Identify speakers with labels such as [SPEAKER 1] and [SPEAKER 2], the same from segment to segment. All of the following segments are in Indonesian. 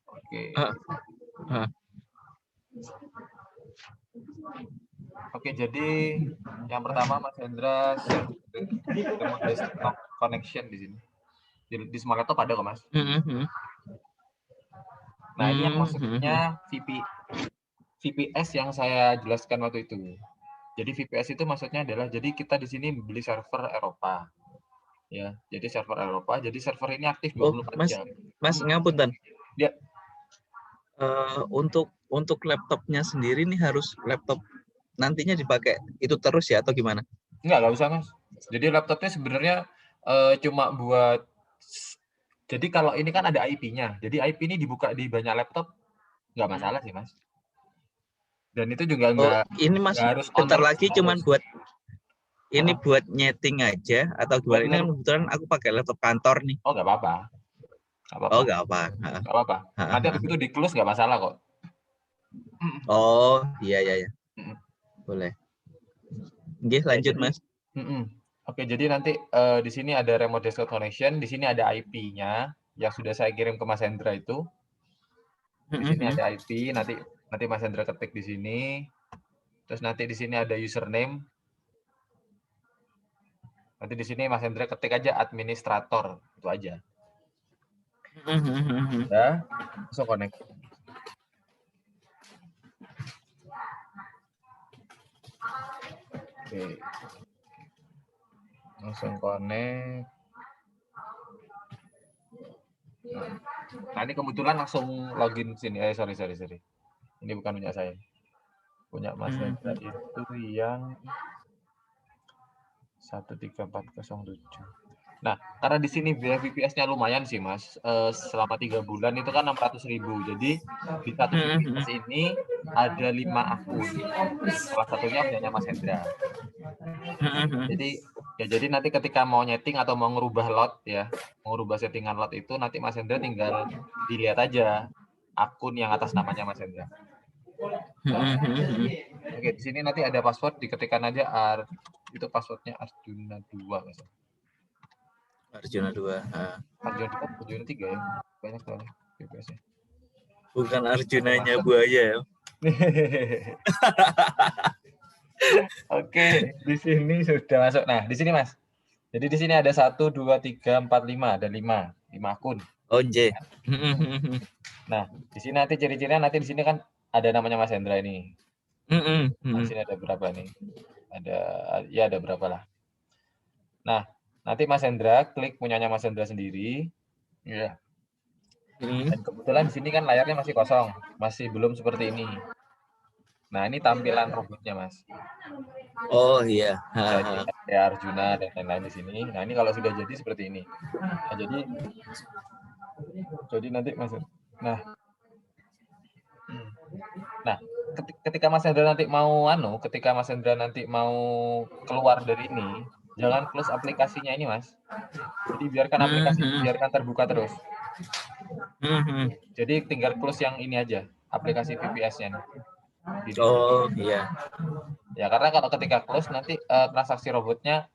[SPEAKER 1] Oke.
[SPEAKER 2] Ah, ah.
[SPEAKER 1] Oke, jadi yang pertama Mas Hendra share remote desktop connection di sini. Di semua laptop ada kok, Mas. Nah, ini yang maksudnya VPS yang saya jelaskan waktu itu. Jadi VPS itu maksudnya adalah jadi kita di sini beli server Eropa. Ya, jadi server Eropa, jadi server ini aktif 24
[SPEAKER 2] Mas,
[SPEAKER 1] jam.
[SPEAKER 2] Mas ngapunten.
[SPEAKER 1] Ya,
[SPEAKER 2] Untuk laptopnya sendiri nih harus laptop nantinya dipakai itu terus ya atau gimana?
[SPEAKER 1] nggak usah, Mas. Jadi laptopnya sebenarnya cuma buat jadi kalau ini kan ada IP-nya. Jadi IP ini dibuka di banyak laptop nggak masalah sih, Mas. Dan itu juga
[SPEAKER 2] Ini Mas
[SPEAKER 1] nggak harus
[SPEAKER 2] bentar
[SPEAKER 1] owner
[SPEAKER 2] lagi cuman
[SPEAKER 1] harus.
[SPEAKER 2] buat ini buat nyeting aja atau gimana? Ini kan kebetulan aku pakai laptop kantor nih.
[SPEAKER 1] Oh, nggak apa-apa. Nggak apa-apa.
[SPEAKER 2] Oh, nggak apa.
[SPEAKER 1] Nggak apa-apa. Nanti habis itu di close nggak masalah kok.
[SPEAKER 2] Oh, iya. Boleh. Oke, lanjut,
[SPEAKER 1] Jadi,
[SPEAKER 2] Mas.
[SPEAKER 1] Oke, jadi nanti di sini ada remote desktop connection, di sini ada IP-nya yang sudah saya kirim ke Mas Hendra itu. Di sini ada IP, nanti Mas Hendra ketik di sini. Terus nanti di sini ada username. Nanti di sini Mas Hendra ketik aja administrator, itu aja. Ya, langsung connect. Oke. Langsung connect. Nah, ini kebetulan langsung login sini. Sorry. Ini bukan punya saya. Punya Mas Hendra itu yang 13407. Nah, karena di sini biaya VPS-nya lumayan sih, Mas. Selama 3 bulan itu kan 600.000. Jadi di satu VPS ini ada 5 akun. Salah satunya punyanya Mas Hendra. Jadi nanti ketika mau nyeting atau mau ngerubah lot ya, mau ngerubah settingan lot itu nanti Mas Hendra tinggal dilihat aja akun yang atas namanya Mas Hendra. Oke, di sini nanti ada password, diketikkan aja itu passwordnya Arjuna 2 Mas.
[SPEAKER 2] Arjuna 2.
[SPEAKER 1] Arjuna 3 ya. Banyak soalnya VPS-nya.
[SPEAKER 2] Bukan Arjunanya buaya ya.
[SPEAKER 1] Oke, di sini sudah masuk. Nah, di sini Mas. Jadi di sini ada 1 2 3 4 5, ada 5 akun.
[SPEAKER 2] Oh, J.
[SPEAKER 1] Nah, di sini nanti ciri-cirinya nanti di sini kan ada namanya Mas Hendra ini. Nah, di sini ada berapa nih? Ada berapa lah. Nah, nanti Mas Hendra klik punyanya Mas Hendra sendiri. Ya. Dan kebetulan di sini kan layarnya masih kosong, masih belum seperti ini. Nah, ini tampilan robotnya, Mas.
[SPEAKER 2] Oh iya.
[SPEAKER 1] Jadi ada Arjuna dan lain-lain di sini. Nah, ini kalau sudah jadi seperti ini. Nah, jadi nanti Mas. Nah, ketika Mas Hendra nanti mau keluar dari ini, jangan close aplikasinya ini, Mas. Jadi biarkan aplikasi biarkan terbuka terus. Jadi tinggal close yang ini aja, aplikasi VPS-nya nih.
[SPEAKER 2] Oh iya.
[SPEAKER 1] Ya, karena kalau ketika close nanti transaksi robotnya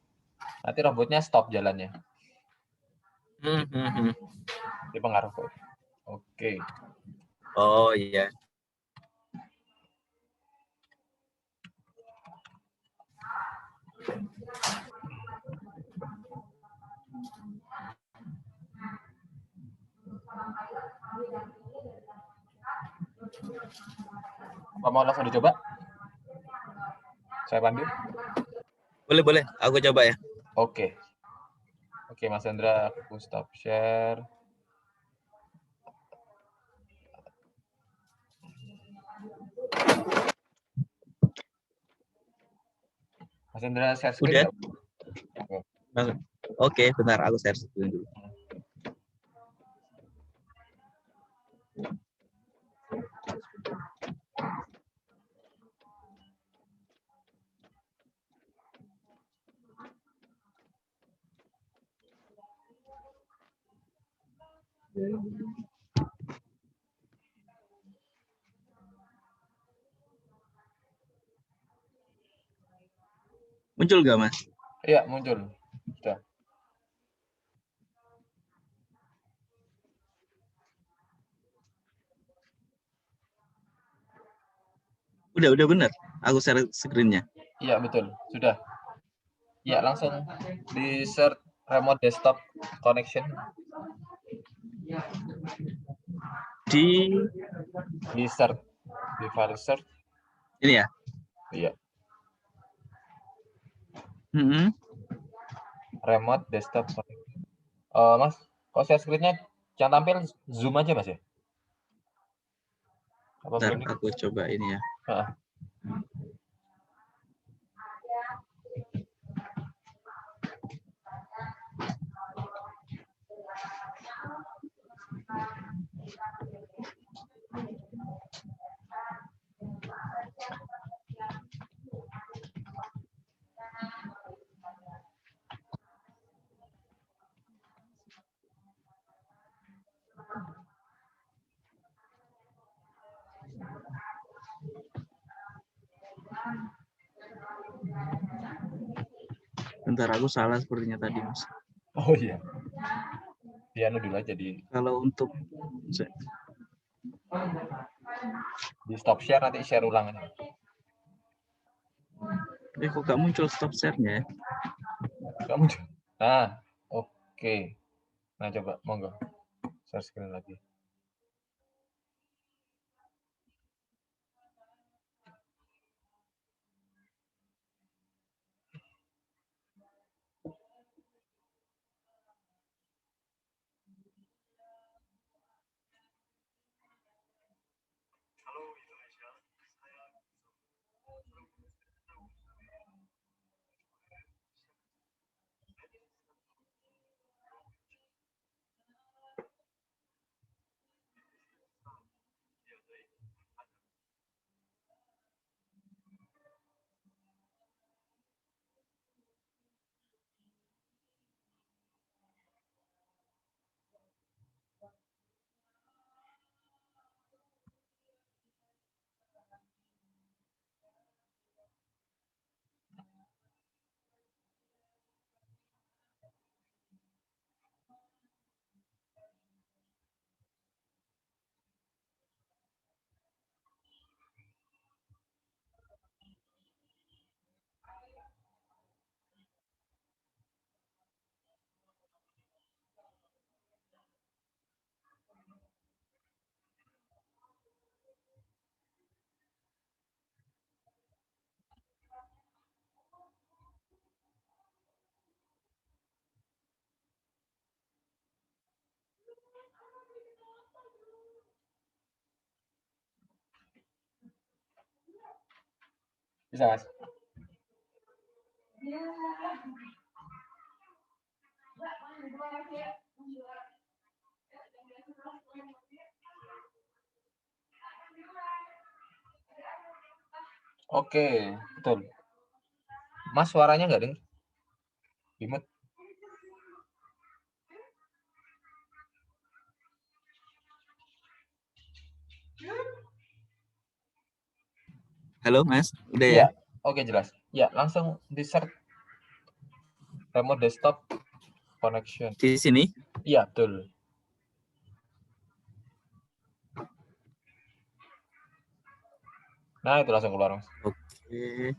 [SPEAKER 1] stop jalannya. Itu pengaruh kok. Oke.
[SPEAKER 2] Oh iya.
[SPEAKER 1] Apa mau langsung dicoba? Saya pandu?
[SPEAKER 2] Boleh. Aku coba ya.
[SPEAKER 1] Oke, Mas Hendra, aku stop share. Mas Hendra share screen nggak?
[SPEAKER 2] Oke, bentar aku share screen dulu. Muncul nggak, Mas?
[SPEAKER 1] Iya, muncul. Sudah.
[SPEAKER 2] Udah benar. Aku share screen-nya.
[SPEAKER 1] Iya, betul. Sudah. Ya, langsung di search remote desktop connection.
[SPEAKER 2] Di
[SPEAKER 1] search, di file search.
[SPEAKER 2] Ini ya?
[SPEAKER 1] Iya. Remote desktop connection. Mas, kalau share screen-nya jangan tampil zoom aja, Mas ya?
[SPEAKER 2] Bentar, aku coba ini ya. Bentar, aku salah sepertinya tadi, Mas.
[SPEAKER 1] Oh iya. Dia dulu aja di.
[SPEAKER 2] Kalau untuk
[SPEAKER 1] di stop share, nanti share ulang aja.
[SPEAKER 2] kok gak muncul stop share-nya ya?
[SPEAKER 1] Gak muncul. Nah, oke. Nah, coba monggo share screen lagi. Bisa, Mas? Oke, betul. Mas, suaranya nggak dengar? Dimut.
[SPEAKER 2] Halo, Mas. Udah
[SPEAKER 1] ya?
[SPEAKER 2] Ya?
[SPEAKER 1] Oke, jelas. Ya, langsung di search remote desktop connection.
[SPEAKER 2] Di sini?
[SPEAKER 1] Iya, betul. Nah, itu langsung keluar, Mas.
[SPEAKER 2] Oke.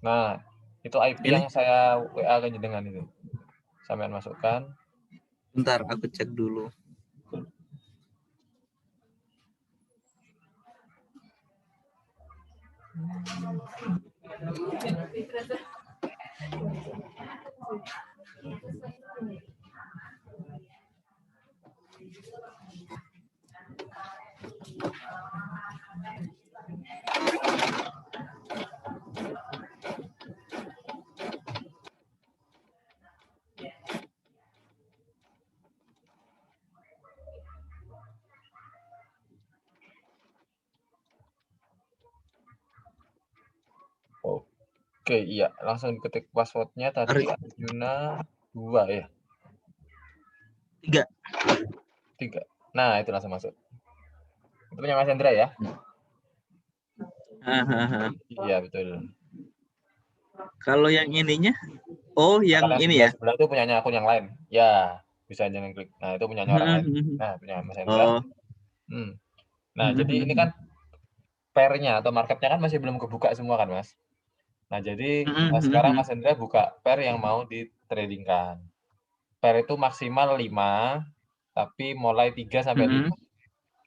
[SPEAKER 1] Nah, itu IP
[SPEAKER 2] Ini?
[SPEAKER 1] yang saya WA ke jenengan itu. Sampean masukkan.
[SPEAKER 2] Bentar, aku cek dulu.
[SPEAKER 1] Oke, iya. Langsung ketik passwordnya tadi Arjuna 2 ya? 3. Nah, itu langsung masuk. Itu punya Mas Hendra ya? Iya, betul.
[SPEAKER 2] Kalau yang ininya? Oh, yang
[SPEAKER 1] Kalau
[SPEAKER 2] ini ya?
[SPEAKER 1] sebelah itu punyanya akun yang lain. Ya, bisa jangan klik. Nah, itu punyanya orang lain. Nah, punya Mas Hendra. Nah, jadi ini kan pair-nya atau marketnya kan masih belum kebuka semua kan, Mas. Nah, jadi sekarang Mas Hendra buka pair yang mau ditradingkan. Pair itu maksimal 5, tapi mulai 3 sampai 5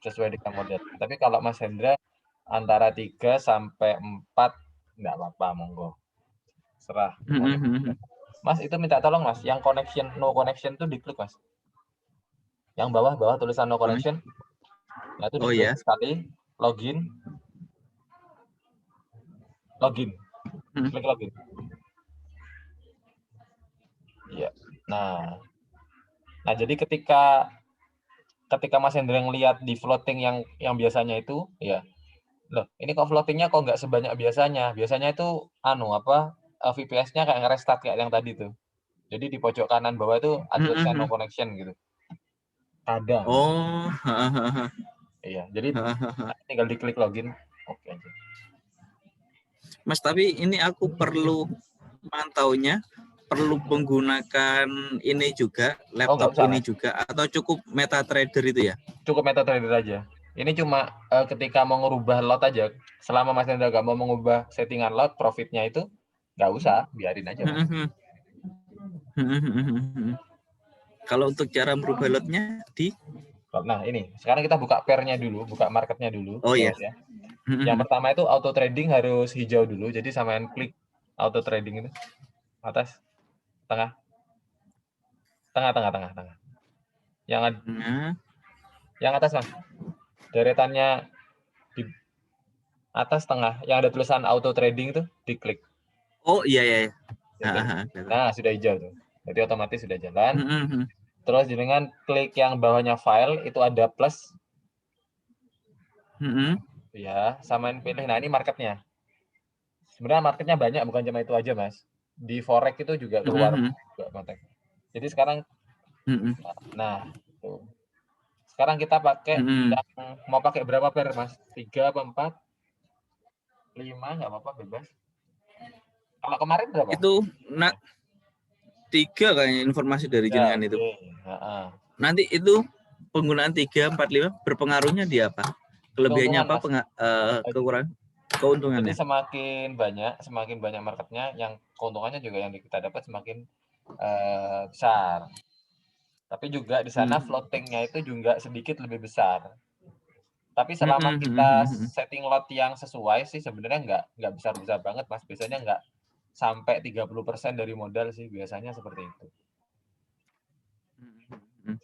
[SPEAKER 1] sesuai dengan model. Tapi kalau Mas Hendra antara 3 sampai 4 enggak apa-apa, monggo. Serah. Mas, itu minta tolong, Mas, yang connection no connection tuh diklik, Mas. Yang bawah tulisan no connection. Nah, itu diklik sekali, login. Klik login. Iya. Nah, jadi ketika Mas Hendra ngelihat di floating yang biasanya itu, ya, loh, ini kok floatingnya kok nggak sebanyak biasanya. Biasanya itu VPS-nya kayak nge-restart kayak yang tadi tuh. Jadi di pojok kanan bawah itu ada tulisan no connection gitu. Kadang.
[SPEAKER 2] Oh.
[SPEAKER 1] Iya, jadi tinggal diklik login. Oke aja.
[SPEAKER 2] Mas, tapi ini aku perlu mantaunya, perlu menggunakan ini juga, laptop
[SPEAKER 1] usah,
[SPEAKER 2] ini
[SPEAKER 1] Mas.
[SPEAKER 2] juga, atau cukup MetaTrader itu ya?
[SPEAKER 1] Cukup MetaTrader aja. Ini cuma ketika mau ngerubah lot aja. Selama Mas Hendra nggak mau mengubah settingan lot, profitnya itu nggak usah, biarin aja, Mas.
[SPEAKER 2] Kalau untuk cara merubah lotnya di?
[SPEAKER 1] Nah, ini. Sekarang kita buka pair-nya dulu, buka marketnya dulu.
[SPEAKER 2] Oh iya.
[SPEAKER 1] Ya. Yang pertama itu auto trading harus hijau dulu. Jadi samain klik auto trading itu. Atas, tengah. Tengah. Yang atas, Mas. Deretannya di atas tengah. Yang ada tulisan auto trading itu diklik.
[SPEAKER 2] Oh iya.
[SPEAKER 1] Nah, sudah hijau tuh. Jadi otomatis sudah jalan. Terus dengan klik yang bawahnya file, itu ada plus. Ya, samain pilih. Nah, ini marketnya. Sebenarnya marketnya banyak, bukan cuma itu aja, Mas. Di forex itu juga keluar juga kontak. Jadi sekarang, nah, tuh. Sekarang kita pakai yang mau pakai berapa pair, Mas? 3 apa 4? 5 nggak apa-apa, bebas. Kalau kemarin berapa?
[SPEAKER 2] Itu 3 kayaknya informasi dari jenengan itu. Nanti itu penggunaan 3, 4, 5 berpengaruhnya di apa? Kelebihannya apa? Kekurangan? Keuntungannya?
[SPEAKER 1] Jadi semakin banyak marketnya, yang keuntungannya juga yang kita dapat semakin besar. Tapi juga di sana floatingnya itu juga sedikit lebih besar. Tapi selama kita setting lot yang sesuai sih sebenarnya nggak besar-besar banget, Mas. Biasanya nggak sampai 30% dari modal sih, biasanya seperti itu.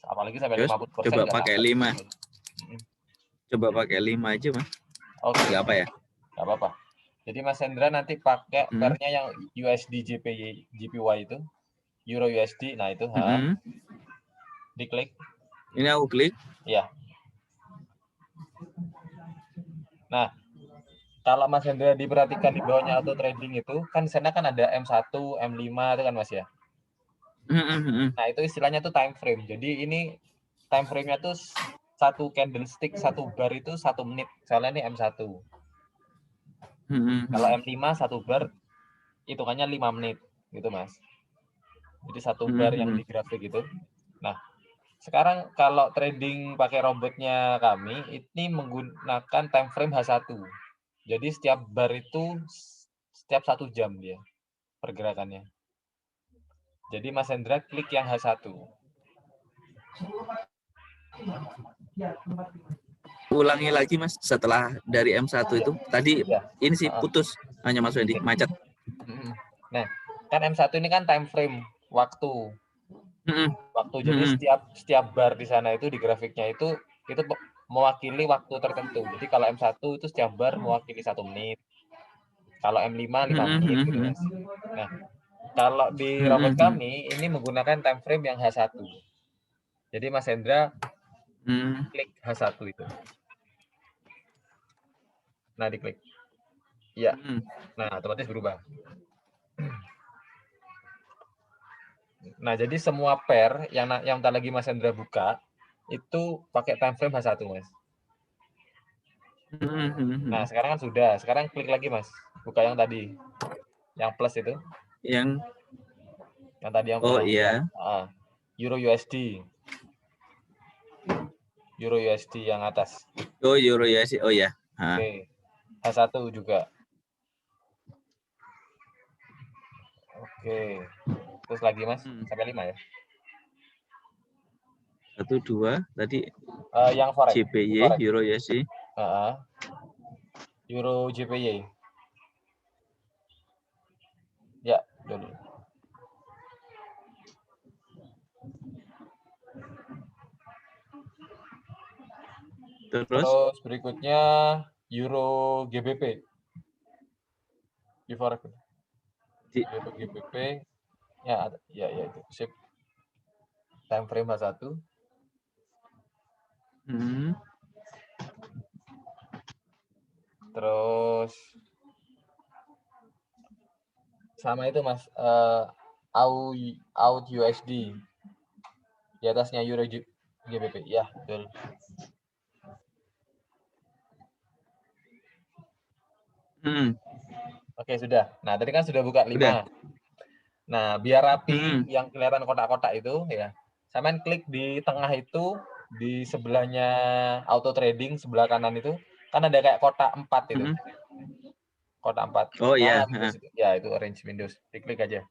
[SPEAKER 1] Apalagi sampai 50%.
[SPEAKER 2] Coba pakai 5. Coba pakai 5 aja, Mas.
[SPEAKER 1] Oke.
[SPEAKER 2] Nggak apa ya?
[SPEAKER 1] Nggak apa-apa. Jadi Mas Hendra nanti pakai pairnya yang USD JPY itu, Euro USD. Nah itu, diklik.
[SPEAKER 2] Ini aku klik.
[SPEAKER 1] Iya. Nah, kalau Mas Hendra diperhatikan di bawahnya auto trading itu, kan di sana kan ada M1, M5 itu kan, Mas ya. Nah, itu istilahnya tuh time frame. Jadi ini time frame-nya tuh satu candlestick, satu bar itu 1 menit. Misalnya ini M1. Kalau M5 satu bar hitungannya 5 menit gitu, Mas. Jadi satu bar yang di grafik itu. Nah, sekarang kalau trading pakai robotnya kami, ini menggunakan time frame H1. Jadi setiap bar itu setiap 1 jam dia pergerakannya. Jadi Mas Hendra klik yang H1.
[SPEAKER 2] Ulangi lagi, Mas, setelah dari M1 itu. Tadi ini sih putus, hanya Mas Wendy, macet.
[SPEAKER 1] Nah, kan M1 ini kan time frame, waktu. Jadi setiap bar di sana itu di grafiknya itu mewakili waktu tertentu. Jadi kalau M1 itu setiap bar mewakili 1 menit. Kalau M5 5 menit gitu, Mas. Nah, kalau di robot kami ini menggunakan time frame yang H1. Jadi Mas Hendra klik H1 itu. Nah, diklik. Iya. Nah, otomatis berubah. Nah, jadi semua pair yang tadi lagi Mas Hendra buka itu pakai time frame H1, Mas. Nah, sekarang kan sudah. Sekarang klik lagi, Mas. Buka yang tadi. Yang plus itu. Yang tadi yang plus.
[SPEAKER 2] Oh iya.
[SPEAKER 1] Euro USD. Euro USD yang atas.
[SPEAKER 2] Oh, Euro USD. Oh ya.
[SPEAKER 1] Oke. H1 juga. Oke. Terus lagi Mas, sampai 5 ya?
[SPEAKER 2] 1, 2 tadi
[SPEAKER 1] yang forex.
[SPEAKER 2] JPY, Euro USD.
[SPEAKER 1] Euro JPY. Ya, dulu. Terus berikutnya Euro GBP. Di forex. Euro GBP. Ya itu. Sip. Time frame H1. Terus sama itu Mas, out USD. Di atasnya Euro GBP. Ya, betul. Oke, sudah. Nah, tadi kan sudah buka 5. Udah. Nah, biar rapi yang kelihatan kotak-kotak itu ya. Sampean klik di tengah itu, di sebelahnya auto trading sebelah kanan itu kan ada kayak kotak 4 itu. Kotak 4.
[SPEAKER 2] Oh iya.
[SPEAKER 1] Ya, itu arrange Windows. Diklik aja.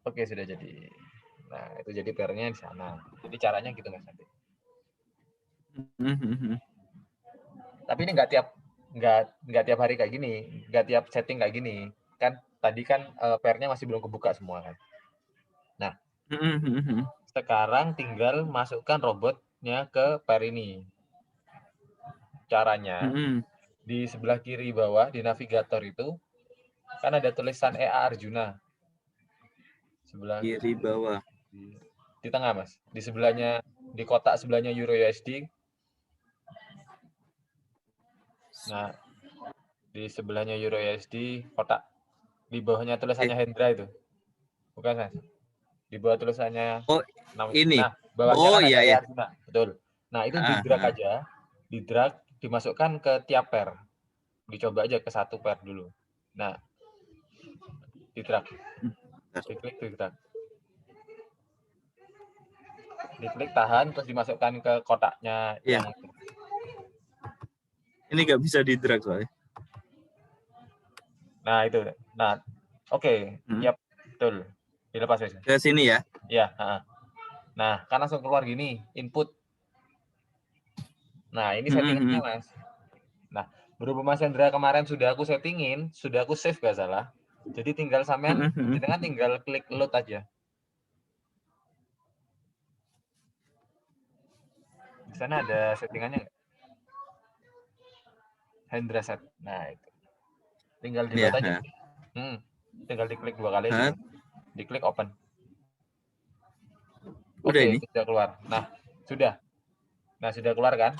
[SPEAKER 1] Oke, sudah jadi. Nah, itu jadi pairnya di sana. Jadi caranya gitu Mas nanti. Tapi ini nggak tiap hari kayak gini, nggak tiap setting kayak gini. Kan tadi kan pairnya masih belum kebuka semua kan. Nah, sekarang tinggal masukkan robotnya ke pair ini. Caranya di sebelah kiri bawah di navigator itu kan ada tulisan EA Arjuna. Sebelah
[SPEAKER 2] kiri bawah.
[SPEAKER 1] Di tengah Mas. Di sebelahnya, di kotak sebelahnya Euro USD. Nah, di sebelahnya Euro USD kotak di bawahnya tulisannya Hendra itu. Bukan Mas? Di bawah tulisannya
[SPEAKER 2] ini.
[SPEAKER 1] Nah, bawahnya kan ada
[SPEAKER 2] iya.
[SPEAKER 1] Arjuna. Betul. Nah, itu di drag aja. Di drag dimasukkan ke tiap pair. Dicoba aja ke satu pair dulu. Nah, di drag. Diklik, di drag. Diklik, tahan, terus dimasukkan ke kotaknya yang
[SPEAKER 2] ini nggak bisa di drag soalnya.
[SPEAKER 1] Nah, itu. Nah, oke. Yap, betul. Dilepas aja.
[SPEAKER 2] Ke sini ya?
[SPEAKER 1] Iya, Nah, kan langsung keluar gini, input. Nah, ini settingannya, Mas. Nah, berhubung Mas Hendra kemarin sudah aku settingin, sudah aku save gak salah. Jadi tinggal sampean, jenengan tinggal klik load aja. Di sana ada settingannya nggak? Hendra set. Nah, itu. Tinggal di load aja. Tinggal diklik 2 kali. Diklik open.
[SPEAKER 2] Udah ini?
[SPEAKER 1] Sudah keluar. Nah, sudah. Nah, sudah keluar kan?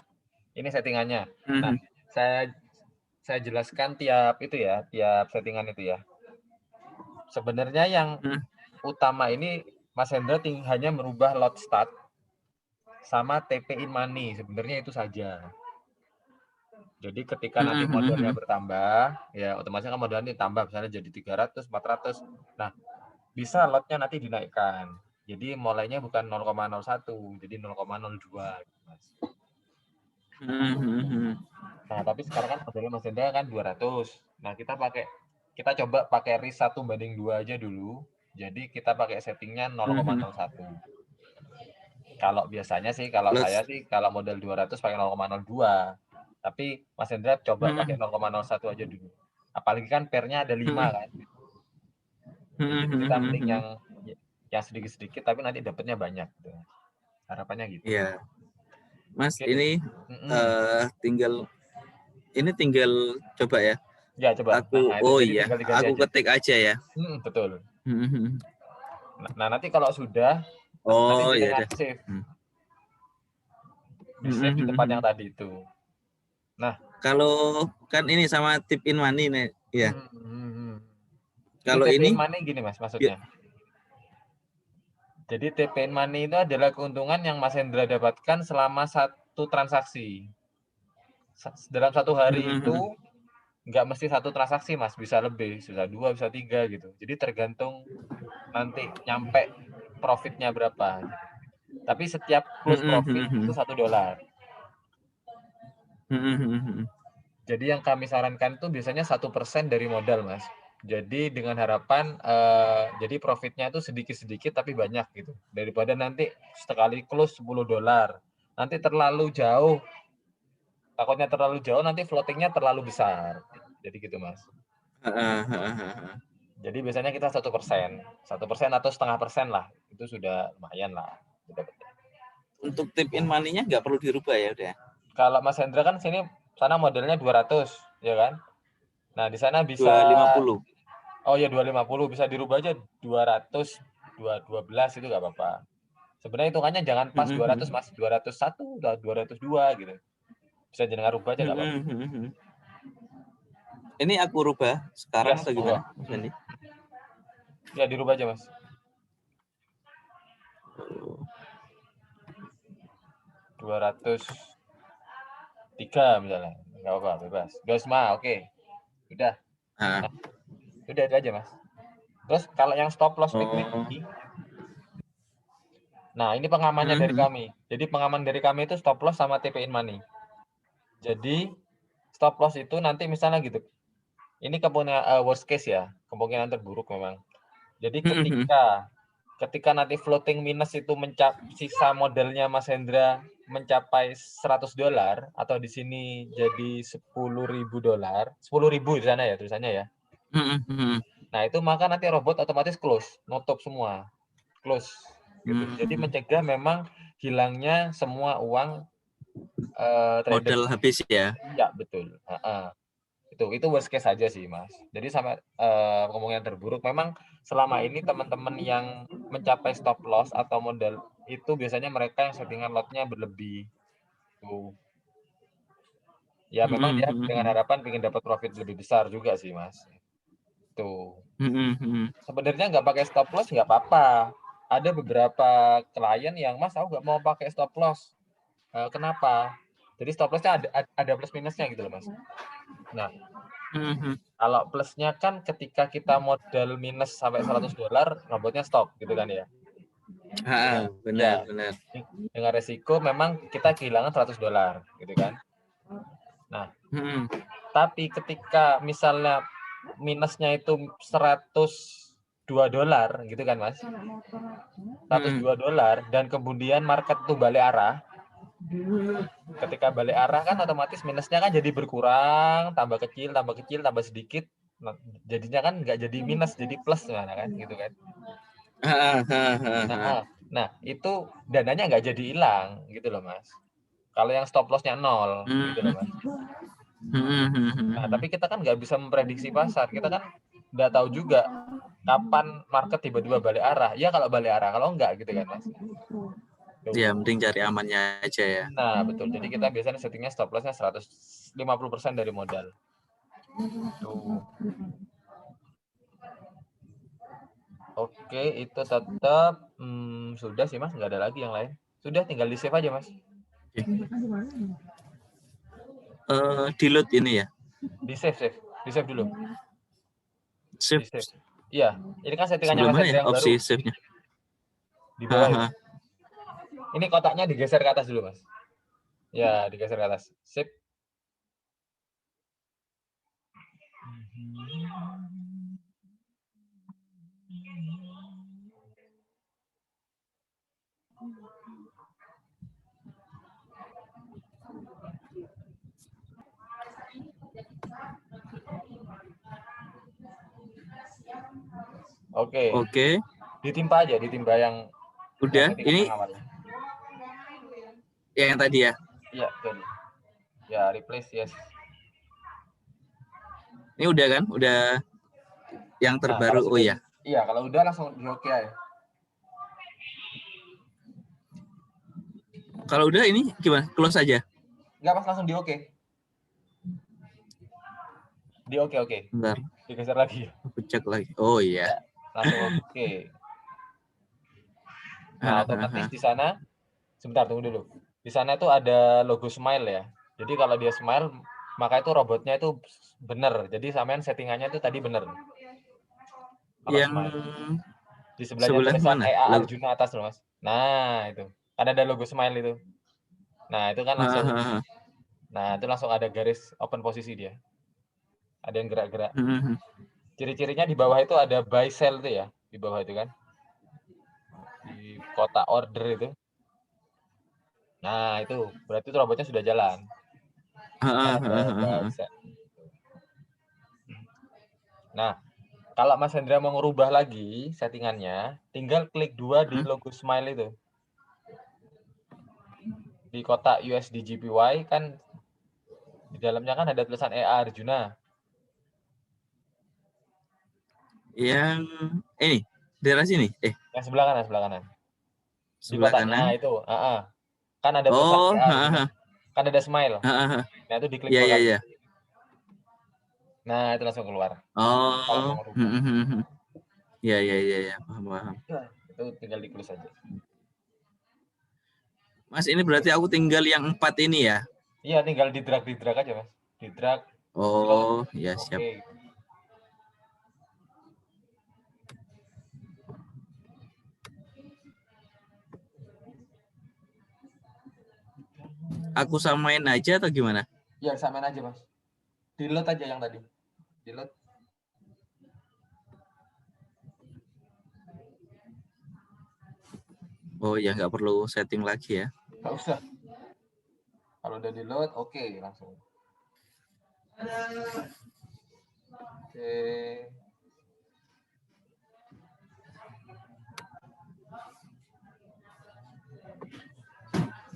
[SPEAKER 1] Ini settingannya. Nah, saya jelaskan tiap settingan itu ya. Sebenarnya yang utama ini Mas Hendra hanya merubah load start sama TP in money. Sebenarnya itu saja. Jadi ketika nanti modalnya bertambah, ya otomatis kan modalnya ditambah, misalnya jadi 300, 400. Nah, bisa lotnya nanti dinaikkan. Jadi mulainya bukan 0,01, jadi 0,02. Nah, tapi sekarang kan modalnya Mas Hendra kan 200. Nah, kita coba pakai risk 1:2 aja dulu. Jadi kita pakai settingnya 0,01. Kalau biasanya sih, kalau modal 200 pakai 0,02. Tapi Mas Hendra coba pakai 0,01 aja dulu. Apalagi kan pairnya ada 5 kan. Jadi kita mending yang sedikit-sedikit tapi nanti dapatnya banyak. Gitu. Harapannya gitu.
[SPEAKER 2] Iya. Mas, ini tinggal coba ya.
[SPEAKER 1] Ya, coba.
[SPEAKER 2] Aku ketik aja ya.
[SPEAKER 1] Betul. Nah, nanti kalau sudah
[SPEAKER 2] nanti
[SPEAKER 1] jangan save. Di save di tempat yang tadi itu. Nah,
[SPEAKER 2] kalau kan ini sama tip in money nih, ya.
[SPEAKER 1] Kalau ini money gini Mas maksudnya. Jadi TP in money itu adalah keuntungan yang Mas Hendra dapatkan selama satu transaksi. Dalam satu hari itu nggak mesti satu transaksi Mas, bisa lebih, bisa 2, bisa 3 gitu. Jadi tergantung nanti nyampe profitnya berapa. Tapi setiap close profit itu $1. Jadi yang kami sarankan itu biasanya 1% dari modal, Mas. Jadi dengan harapan jadi profitnya itu sedikit-sedikit tapi banyak gitu. Daripada nanti sekali close $10. Nanti terlalu jauh. Takutnya terlalu jauh nanti floatingnya terlalu besar. Jadi gitu, Mas. Jadi biasanya kita 1%, 1% atau 0,5% lah. Itu sudah lumayan lah.
[SPEAKER 2] Untuk tip in money-nya nggak perlu dirubah ya udah.
[SPEAKER 1] Kalau Mas Hendra kan sini sana modelnya 200, ya kan? Nah, di sana bisa
[SPEAKER 2] 250.
[SPEAKER 1] Oh ya 250 bisa dirubah aja 200, 212 itu nggak apa-apa. Sebenarnya hitungannya jangan pas 200 Mas, 201, 202 gitu. Bisa jenengan rubah aja nggak apa-apa.
[SPEAKER 2] Ini aku rubah sekarang atau gimana, Mas Andi?
[SPEAKER 1] Ya dirubah aja Mas. 203 misalnya, nggak apa-apa, bebas. Gosma, oke. Udah. Nah, udah itu aja Mas. Terus kalau yang stop loss equity, nah ini pengamannya dari kami. Jadi pengaman dari kami itu stop loss sama TP in money. Jadi stop loss itu nanti misalnya gitu. Ini kemungkinan worst case ya, kemungkinan terburuk memang. Jadi ketika nanti floating minus itu sisa modalnya Mas Hendra mencapai $100 atau di sini jadi $10.000, 10.000 di sana ya tulisannya ya. Nah itu maka nanti robot otomatis close, nutup semua, close. Gitu. Jadi mencegah memang hilangnya semua uang
[SPEAKER 2] modal habis ya.
[SPEAKER 1] Iya betul. Itu worst case saja sih Mas. Jadi sampai kemungkinan terburuk memang selama ini teman-teman yang mencapai stop loss atau modal itu biasanya mereka yang settingan lotnya berlebih. Tuh. Ya memang dia dengan harapan ingin dapat profit lebih besar juga sih Mas. Tuh. Sebenarnya nggak pakai stop loss nggak apa-apa. Ada beberapa klien yang Mas aku nggak mau pakai stop loss. Kenapa? Jadi stop lossnya ada plus minusnya gitu loh Mas. Nah, kalau plusnya kan ketika kita modal minus sampai $100, robotnya stop gitu kan ya.
[SPEAKER 2] Benar.
[SPEAKER 1] Dengan resiko memang kita kehilangan $100 gitu kan. Nah, tapi ketika misalnya minusnya itu $102 gitu kan Mas. $102 dan kemudian market tuh balik arah. Ketika balik arah kan otomatis minusnya kan jadi berkurang, tambah kecil, tambah sedikit. Nah, jadinya kan nggak jadi minus, jadi plus kan gitu kan. Nah, itu dananya nggak jadi hilang gitu loh Mas. Kalau yang stop loss-nya 0 gitu loh Mas. Nah, tapi kita kan nggak bisa memprediksi pasar. Kita kan nggak tahu juga kapan market tiba-tiba balik arah. Ya kalau balik arah, kalau enggak gitu kan Mas.
[SPEAKER 2] Ya, mending cari amannya aja ya.
[SPEAKER 1] Nah, betul. Jadi kita biasanya settingnya stop loss-nya 150% dari modal. Tuh. Oke, itu tetap sudah sih Mas, nggak ada lagi yang lain. Sudah, tinggal di save aja Mas.
[SPEAKER 2] Di-load ini ya?
[SPEAKER 1] Di save dulu.
[SPEAKER 2] Save.
[SPEAKER 1] Iya, ini kan settingannya Mas
[SPEAKER 2] ya,
[SPEAKER 1] yang
[SPEAKER 2] opsi
[SPEAKER 1] baru.
[SPEAKER 2] save-nya.
[SPEAKER 1] Di bawah ya. Ini kotaknya digeser ke atas dulu Mas. Ya, digeser ke atas. Sip. Oke. Ditimpa aja, ditimpa yang
[SPEAKER 2] udah ini yang tadi ya.
[SPEAKER 1] Iya, betul. Ya, replace yes.
[SPEAKER 2] Ini udah kan? Udah yang terbaru.
[SPEAKER 1] Nah,
[SPEAKER 2] ya.
[SPEAKER 1] Iya, kalau udah langsung di oke ya.
[SPEAKER 2] Kalau udah ini gimana? Close aja.
[SPEAKER 1] Enggak Mas, langsung di oke. Di oke.
[SPEAKER 2] Bentar.
[SPEAKER 1] Digeser lagi.
[SPEAKER 2] Aku cek lagi. Oh iya.
[SPEAKER 1] Ya, langsung oke. Nah, otomatis di sana sebentar tunggu dulu. Di sana tuh ada logo smile ya. Jadi kalau dia smile, maka itu robotnya itu benar. Jadi sampean settingannya itu tadi benar.
[SPEAKER 2] Yang
[SPEAKER 1] smile. Di sebelahnya tulisan EA Arjuna atas loh Mas. Nah, itu. Kan ada logo smile itu. Nah, itu kan langsung itu langsung ada garis open posisi dia. Ada yang gerak-gerak. Ciri-cirinya di bawah itu ada buy sell itu ya, di bawah itu kan. Di kotak order itu. Nah, itu berarti itu robotnya sudah jalan. Buy sell. Nah, kalau Mas Hendra mau ngerubah lagi settingannya, tinggal klik 2 di logo smile itu. Di kotak USD GPY kan di dalamnya kan ada tulisan EA Arjuna.
[SPEAKER 2] Yang ini daerah sini.
[SPEAKER 1] Yang sebelah kanan, sebelah kanan. Di
[SPEAKER 2] Sebelah
[SPEAKER 1] kotaknya
[SPEAKER 2] kanan.
[SPEAKER 1] itu, kan ada tulisan EA Arjuna. Kan ada smile. Nah, itu diklik 2 kali. Nah, itu langsung keluar. Kalau mau ngerubah.
[SPEAKER 2] Ya, paham.
[SPEAKER 1] Itu tinggal ditulis aja.
[SPEAKER 2] Mas, ini berarti aku tinggal yang 4 ini ya?
[SPEAKER 1] Iya, tinggal di drag aja, Mas. Di drag.
[SPEAKER 2] Oh, ya siap.
[SPEAKER 1] Okay.
[SPEAKER 2] Aku samain aja atau gimana?
[SPEAKER 1] Ya, samain aja, Mas. Di-load aja yang tadi. Di-load.
[SPEAKER 2] Oh ya, nggak perlu setting lagi ya?
[SPEAKER 1] Nggak usah. Kalau udah di-load, oke, langsung. Oke.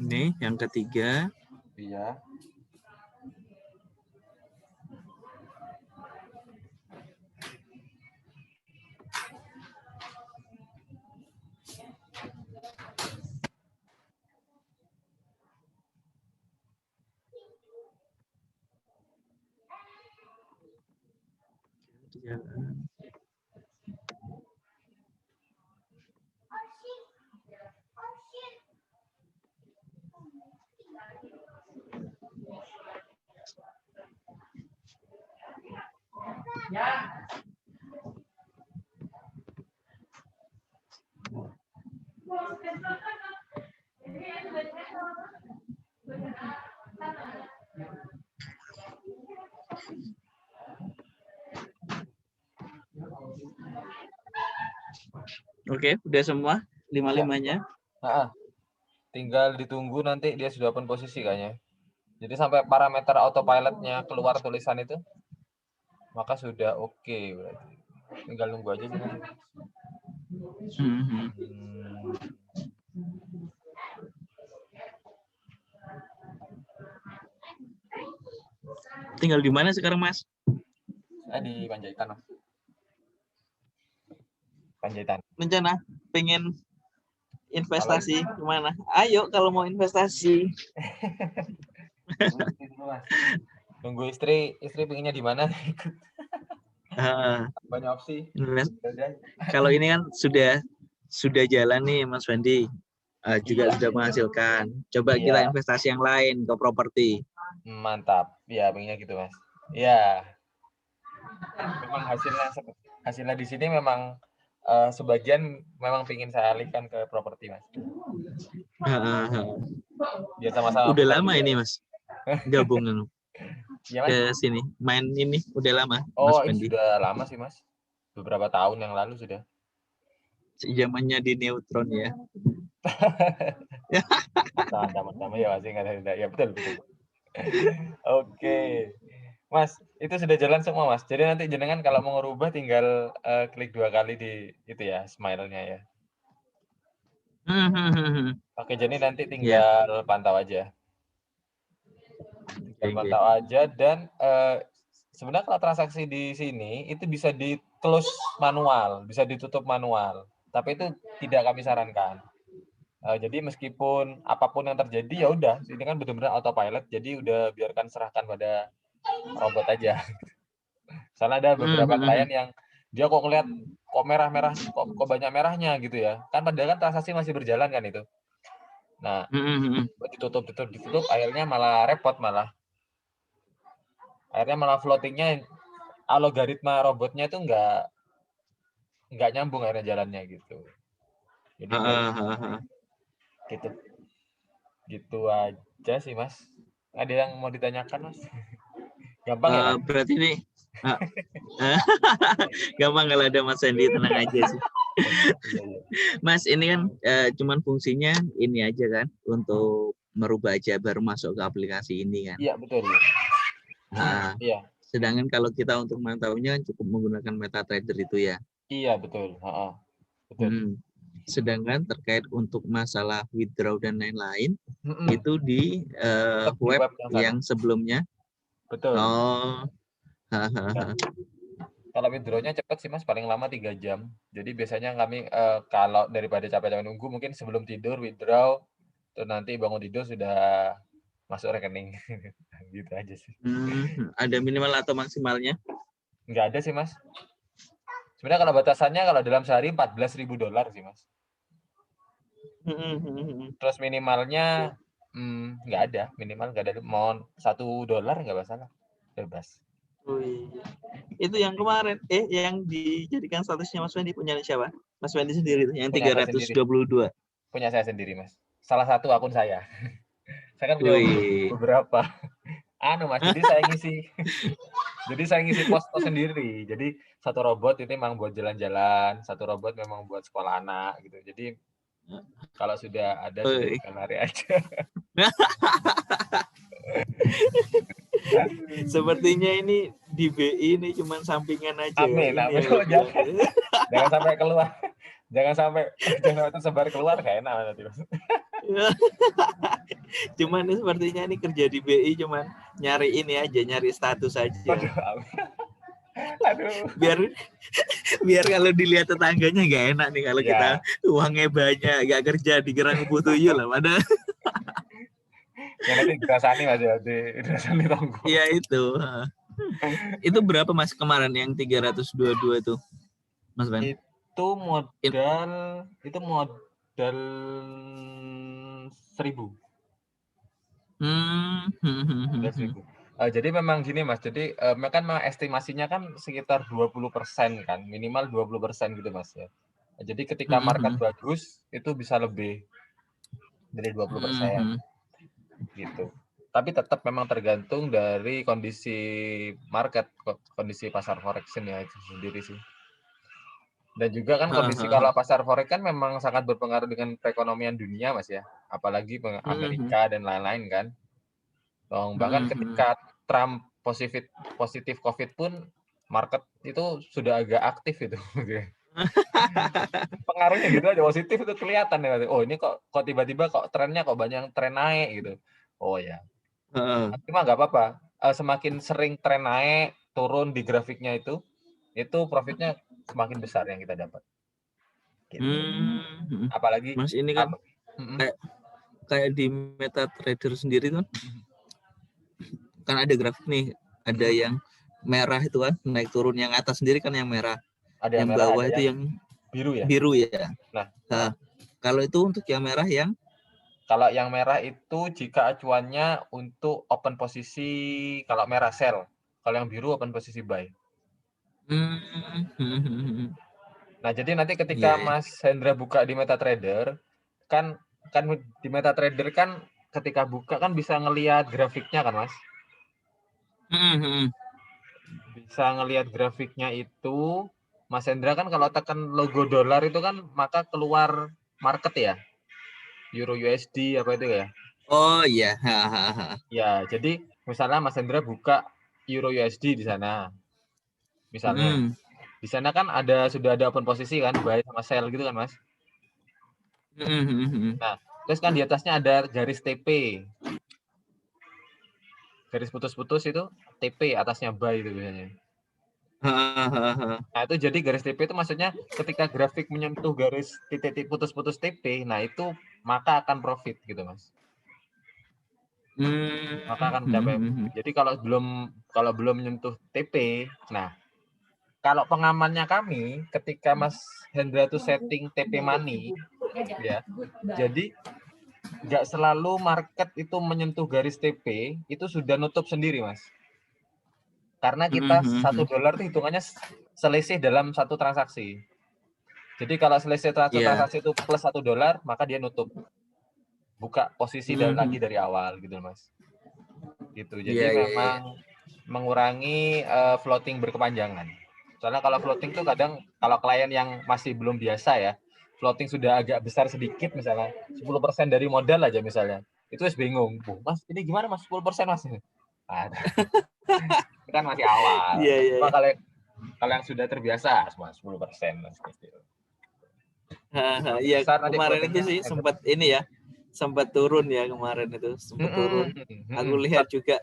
[SPEAKER 2] Ini yang ketiga.
[SPEAKER 1] Iya.
[SPEAKER 2] Oke, udah semua 5-5-nya.
[SPEAKER 1] Tinggal ditunggu nanti dia sudah open posisi kayaknya. Jadi sampai parameter autopilotnya keluar tulisan itu, maka sudah oke berarti. Tinggal nunggu aja sih.
[SPEAKER 2] Tinggal di mana sekarang, Mas?
[SPEAKER 1] Di Panjaitan, Mas. Panjaitan.
[SPEAKER 2] Rencana pengen investasi kemana? Ayo kalau mau investasi.
[SPEAKER 1] Nunggu istri pengennya di mana? Banyak opsi.
[SPEAKER 2] Kalau ini kan sudah jalan nih, Mas Wandi. Juga sudah menghasilkan. Coba kita investasi yang lain ke properti.
[SPEAKER 1] Mantap. Ya, pengennya gitu, Mas. Ya. Memang hasilnya di sini memang sebagian memang ingin saya alihkan ke properti, Mas. Biar sama-sama.
[SPEAKER 2] Udah lama ini, Mas. Gabung
[SPEAKER 1] ya,
[SPEAKER 2] ke sini. Main ini udah lama.
[SPEAKER 1] Oh, ini sudah lama sih, Mas. Beberapa tahun yang lalu sudah.
[SPEAKER 2] Zamannya di Neutron ya.
[SPEAKER 1] Sama-sama ya, Mas. Ya, betul. Oke. Mas, itu sudah jalan semua, Mas. Jadi nanti jenengan kalau mau ngerubah tinggal klik 2 kali di itu ya, smile-nya ya. Oke, jadi nanti tinggal pantau aja. Pantau aja dan sebenarnya kalau transaksi di sini itu bisa di close manual, bisa ditutup manual. Tapi itu tidak kami sarankan. Jadi meskipun apapun yang terjadi ya udah, ini kan benar-benar autopilot, jadi udah biarkan serahkan pada robot aja. Soalnya ada beberapa klien yang dia kok ngeliat kok merah-merah, kok banyak merahnya gitu ya. Kan padahal kan transaksi masih berjalan kan itu. Nah, ditutup, akhirnya malah repot malah. Akhirnya malah floatingnya algoritma robotnya itu nggak nyambung akhirnya jalannya gitu. Jadi gitu. Gitu aja sih Mas. Ada yang mau ditanyakan Mas? Gampang ya Mas?
[SPEAKER 2] Berarti ini gampang kalau ada Mas Hendy, tenang aja sih. Mas, ini kan cuman fungsinya ini aja kan, untuk merubah aja baru masuk ke aplikasi ini kan.
[SPEAKER 1] Iya betul. Iya.
[SPEAKER 2] Sedangkan kalau kita untuk mengetahuinya cukup menggunakan MetaTrader itu ya.
[SPEAKER 1] Iya betul. Betul.
[SPEAKER 2] Sedangkan terkait untuk masalah withdraw dan lain-lain itu di web yang sebelumnya.
[SPEAKER 1] Betul.
[SPEAKER 2] Oh.
[SPEAKER 1] Kalau withdraw-nya cepat sih Mas, paling lama 3 jam. Jadi biasanya kami kalau daripada capek-capek nunggu, mungkin sebelum tidur withdraw, terus nanti bangun tidur sudah masuk rekening. Gitu aja sih.
[SPEAKER 2] Ada minimal atau maksimalnya?
[SPEAKER 1] Nggak ada sih Mas. Sebenarnya kalau batasannya kalau dalam sehari $14.000 sih Mas. Terus minimalnya nggak ada, minimal nggak ada. Mau $1 nggak masalah, bebas.
[SPEAKER 2] Oh iya. Itu yang kemarin, yang dijadikan statusnya Mas Wendy punya siapa? Mas Wendy sendiri yang punya 322.
[SPEAKER 1] Punya saya sendiri Mas. Salah satu akun saya. Saya kan punya beberapa. Mas, jadi saya ngisi pos sendiri. Jadi satu robot itu memang buat jalan-jalan, satu robot memang buat sekolah anak gitu. Jadi kalau sudah ada sudah lari aja.
[SPEAKER 2] Sepertinya ini di BI ini cuma sampingan aja.
[SPEAKER 1] Amin. Jangan sampai keluar. Jangan sampai tersebar keluar, kayak enak nanti.
[SPEAKER 2] Cuman ini sepertinya ini kerja di BI cuman nyari ini aja, nyari status aja.
[SPEAKER 1] Aduh.
[SPEAKER 2] Biar kalau dilihat tetangganya nggak enak nih kalau kita uangnya banyak, nggak kerja di Gerang Putuyul lah, pada.
[SPEAKER 1] Ya nanti dirasani Mas, dirasani tonggo.
[SPEAKER 2] Iya itu. Itu berapa Mas kemarin yang 322 tuh, Mas Ben?
[SPEAKER 1] Itu modal 1.000. Jadi memang gini Mas, jadi kan estimasinya kan sekitar 20% kan, minimal 20% gitu Mas ya. Jadi ketika market bagus itu bisa lebih dari 20%. Gitu. Tapi tetap memang tergantung dari kondisi market, kondisi pasar forex ya itu sendiri sih. Dan juga kan kondisi kalau pasar forex kan memang sangat berpengaruh dengan perekonomian dunia Mas ya, apalagi Amerika dan lain-lain kan. Bahkan ketika Trump positif COVID pun market itu sudah agak aktif itu. Pengaruhnya gitu aja, positif itu kelihatan ya. Oh ini kok tiba-tiba kok trennya kok banyak tren naik gitu. Oh ya. Cuma nggak apa-apa. Semakin sering tren naik, turun di grafiknya itu profitnya semakin besar yang kita dapat. Gitu. Apalagi
[SPEAKER 2] Mas ini kan kayak di MetaTrader sendiri kan ada grafik nih, ada yang merah itu kan naik turun, yang atas sendiri kan yang merah,
[SPEAKER 1] ada
[SPEAKER 2] yang
[SPEAKER 1] merah,
[SPEAKER 2] bawah itu yang biru ya. Nah, kalau itu untuk yang merah
[SPEAKER 1] kalau yang merah itu jika acuannya untuk open posisi, kalau merah sell, kalau yang biru open posisi buy. Nah, jadi nanti ketika Mas Hendra buka di MetaTrader, kan di MetaTrader kan ketika buka kan bisa ngelihat grafiknya kan, Mas? Bisa ngelihat grafiknya itu, Mas Hendra kan kalau tekan logo dolar itu kan maka keluar market ya, Euro USD apa itu ya?
[SPEAKER 2] Oh iya.
[SPEAKER 1] Ya, jadi misalnya Mas Hendra buka Euro USD di sana, misalnya. Di sana kan sudah ada open posisi kan, buy sama sell gitu kan Mas. Nah, terus kan di atasnya ada garis TP. Garis putus-putus itu TP, atasnya buy itu biasanya. Nah, itu jadi garis TP itu maksudnya ketika grafik menyentuh garis titik putus-putus TP, nah itu maka akan profit gitu Mas. Maka akan mencapai. Jadi kalau belum menyentuh TP, nah kalau pengamannya kami, ketika Mas Hendra itu setting TP money, ya, jadi nggak selalu market itu menyentuh garis TP, itu sudah nutup sendiri, Mas. Karena kita $1 itu hitungannya selisih dalam satu transaksi. Jadi kalau selisih transaksi itu plus $1, maka dia nutup. buka posisi lagi dari awal gitu Mas. Gitu. Jadi memang mengurangi floating berkepanjangan. Soalnya kalau floating tuh kadang kalau klien yang masih belum biasa ya, floating sudah agak besar sedikit misalnya 10% dari modal aja misalnya. Itu wis bingung. Mas, ini gimana Mas 10% Mas? Nah, kan masih awal. Cuma kalau yang sudah terbiasa semua 10% Mas gitu.
[SPEAKER 2] Iya, kemarin itu sih sempat ini ya. Sempat turun ya kemarin itu, sempat turun. Aku lihat juga.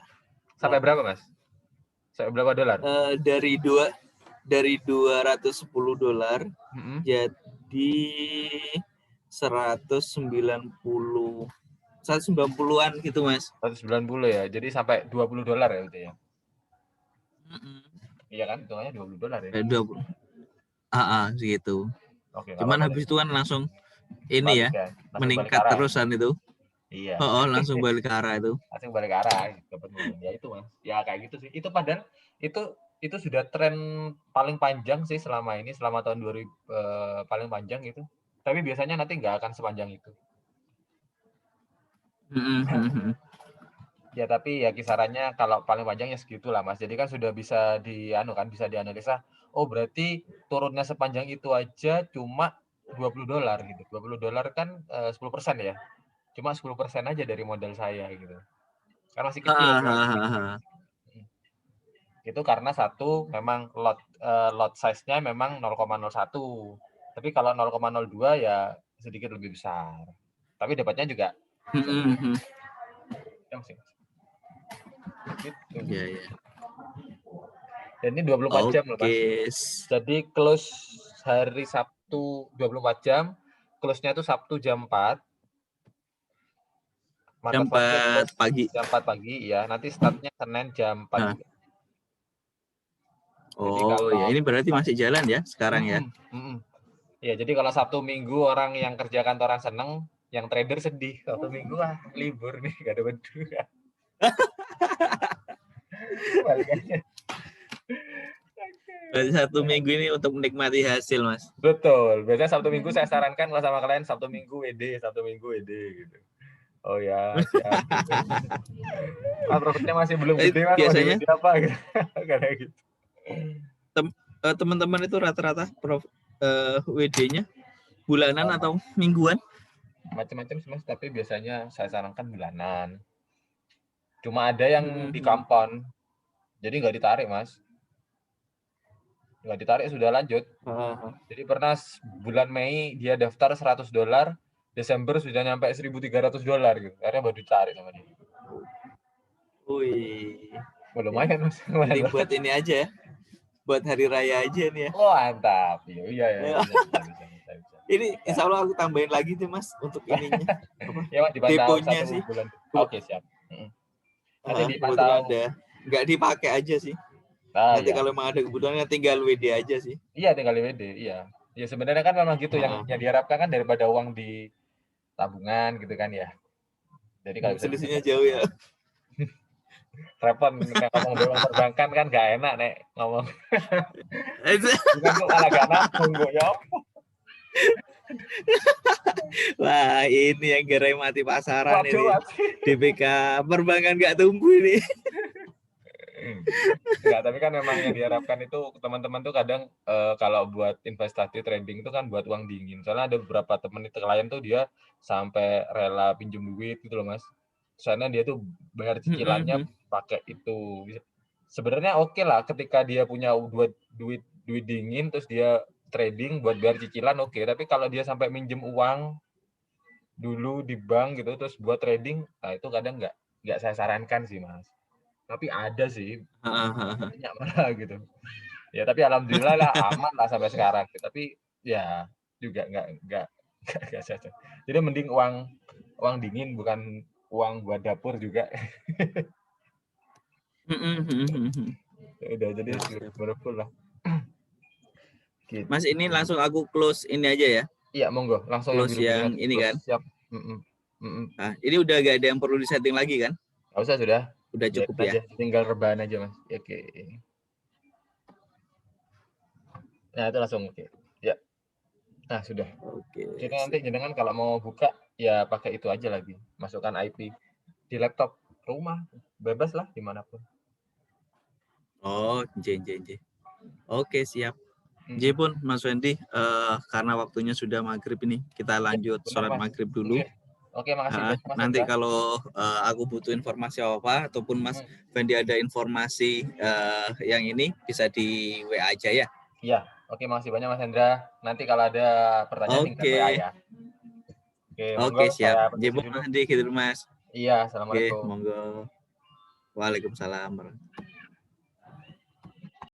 [SPEAKER 1] Sampai berapa Mas? Sampai berapa dolar?
[SPEAKER 2] Dari 210 dolar jadi 190-an gitu Mas.
[SPEAKER 1] 190 ya. Jadi sampai 20 dolar ya itu ya. Iya kan, hitungannya 20 dolar ya.
[SPEAKER 2] 20. Segitu.
[SPEAKER 1] Oke,
[SPEAKER 2] cuman habis itu kan langsung ini
[SPEAKER 1] balik
[SPEAKER 2] ya, meningkat terusan itu.
[SPEAKER 1] Iya.
[SPEAKER 2] Langsung balik ke arah itu.
[SPEAKER 1] Langsung balik ke arah, dapat ya itu Mas. Ya kayak gitu sih. Itu padahal itu sudah tren paling panjang sih selama ini, selama tahun 2000 paling panjang itu. Tapi biasanya nanti nggak akan sepanjang itu. Ya tapi ya kisarannya kalau paling panjangnya segitulah Mas. Jadi kan sudah bisa bisa dianalisa. Oh berarti turunnya sepanjang itu aja cuma 20 dolar gitu. 20 dolar kan 10% ya. Cuma 10% aja dari modal saya gitu. Kan masih kecil. Itu karena satu memang lot size-nya memang 0,01. Tapi kalau 0,02 ya sedikit lebih besar. Tapi dapatnya juga gitu.
[SPEAKER 2] Iya.
[SPEAKER 1] Dan ini 24 jam loh Mas. Jadi close hari Sabtu 24 jam, close-nya itu Sabtu jam 4.
[SPEAKER 2] Jam 4 pagi.
[SPEAKER 1] Jam 4 pagi ya. Nanti startnya Senin jam 4 juga.
[SPEAKER 2] Jadi ya ini berarti masih jalan ya sekarang ya.
[SPEAKER 1] Ya, jadi kalau Sabtu Minggu orang yang kerja kantoran seneng, yang trader sedih. Sabtu Minggu libur nih, gak ada berdua.
[SPEAKER 2] Berarti Sabtu Minggu ini untuk menikmati hasil Mas.
[SPEAKER 1] Betul. Biasanya Sabtu Minggu saya sarankan kalau sama kalian Sabtu Minggu WD gitu. Oh ya, siap. Profitnya masih belum gede Mas.
[SPEAKER 2] Biasanya
[SPEAKER 1] apa gitu. Kayak gitu.
[SPEAKER 2] Teman-teman itu rata-rata WD-nya bulanan atau mingguan?
[SPEAKER 1] Macam-macam sih Mas, tapi biasanya saya sarankan bulanan. Cuma ada yang di kampon. Jadi nggak ditarik Mas. Nggak ditarik sudah lanjut. Jadi pernah bulan Mei dia daftar 100 dolar, Desember sudah nyampe 1.300 dolar gitu. Akhirnya baru ditarik sama dia.
[SPEAKER 2] Wih.
[SPEAKER 1] Lumayan Mas.
[SPEAKER 2] Ini buat ini aja ya. Buat hari raya aja nih ya.
[SPEAKER 1] Oh mantap. Iya. Bisa.
[SPEAKER 2] Ini insya Allah aku tambahin lagi nih Mas untuk ininya.
[SPEAKER 1] Ya Mas, dipantau
[SPEAKER 2] deponya
[SPEAKER 1] 1
[SPEAKER 2] sih.
[SPEAKER 1] bulan. Oke, siap. Nanti
[SPEAKER 2] dipantau. Ada. Nggak dipakai aja sih. Nanti kalau emang ada kebutuhan tinggal WD aja sih.
[SPEAKER 1] Iya, tinggal WD, iya. Ya sebenarnya kan memang gitu yang diharapkan kan daripada uang di tabungan gitu kan ya. Jadi kalau bisa
[SPEAKER 2] selisihnya jauh ya.
[SPEAKER 1] Repot ngomong doang perbankan kan gak enak nek ngomong. Bukan kok malah gak nabung kok ya.
[SPEAKER 2] Wah, ini yang gerai mati pasaran ini. DPK perbankan gak tumbuh ini.
[SPEAKER 1] Enggak, tapi kan memang yang diharapkan itu teman-teman tuh kadang kalau buat investasi trading itu kan buat uang dingin. Soalnya ada beberapa teman itu klien tuh dia sampai rela pinjam duit gitu loh Mas. Soalnya dia tuh bayar cicilannya pakai itu. Sebenarnya oke lah ketika dia punya duit dingin terus dia trading buat bayar cicilan oke. Tapi kalau dia sampai minjem uang dulu di bank gitu terus buat trading, nah itu kadang nggak saya sarankan sih Mas. Tapi ada sih banyak malah gitu ya, tapi alhamdulillah lah aman lah sampai sekarang tapi ya juga nggak cocok. Jadi mending uang dingin bukan uang buat dapur juga. Udah jadi full lah gitu.
[SPEAKER 2] Mas ini langsung aku close ini aja ya.
[SPEAKER 1] Iya monggo langsung
[SPEAKER 2] close yang ini kan
[SPEAKER 1] siap.
[SPEAKER 2] Nah, ini udah gak ada yang perlu disetting lagi kan?
[SPEAKER 1] Nggak usah, sudah
[SPEAKER 2] cukup ya.
[SPEAKER 1] Tinggal rebahan aja Mas. Oke. Nah itu langsung oke. Ya. Nah sudah. Jadi nanti jenengan kalau mau buka ya pakai itu aja lagi, masukkan IP di laptop rumah, bebas lah dimanapun.
[SPEAKER 2] Oh, oke, siap. Jadi pun Mas Wendy, karena waktunya sudah maghrib ini, kita lanjut
[SPEAKER 1] Benar,
[SPEAKER 2] sholat
[SPEAKER 1] Mas.
[SPEAKER 2] maghrib dulu.
[SPEAKER 1] Oke, makasih banyak Mas
[SPEAKER 2] Nanti
[SPEAKER 1] Hendra.
[SPEAKER 2] kalau aku butuh informasi apa ataupun Mas Wendy ada informasi yang ini bisa di WA aja ya.
[SPEAKER 1] Iya, oke, makasih banyak Mas Hendra. Nanti kalau ada pertanyaan tinggal WA ya.
[SPEAKER 2] Oke,
[SPEAKER 1] monggo
[SPEAKER 2] siap.
[SPEAKER 1] saya
[SPEAKER 2] Jadi
[SPEAKER 1] permisi dulu.
[SPEAKER 2] Mas Wendy gitu Mas.
[SPEAKER 1] Iya,
[SPEAKER 2] Oke,
[SPEAKER 1] assalamualaikum.
[SPEAKER 2] monggo. Waalaikumsalam.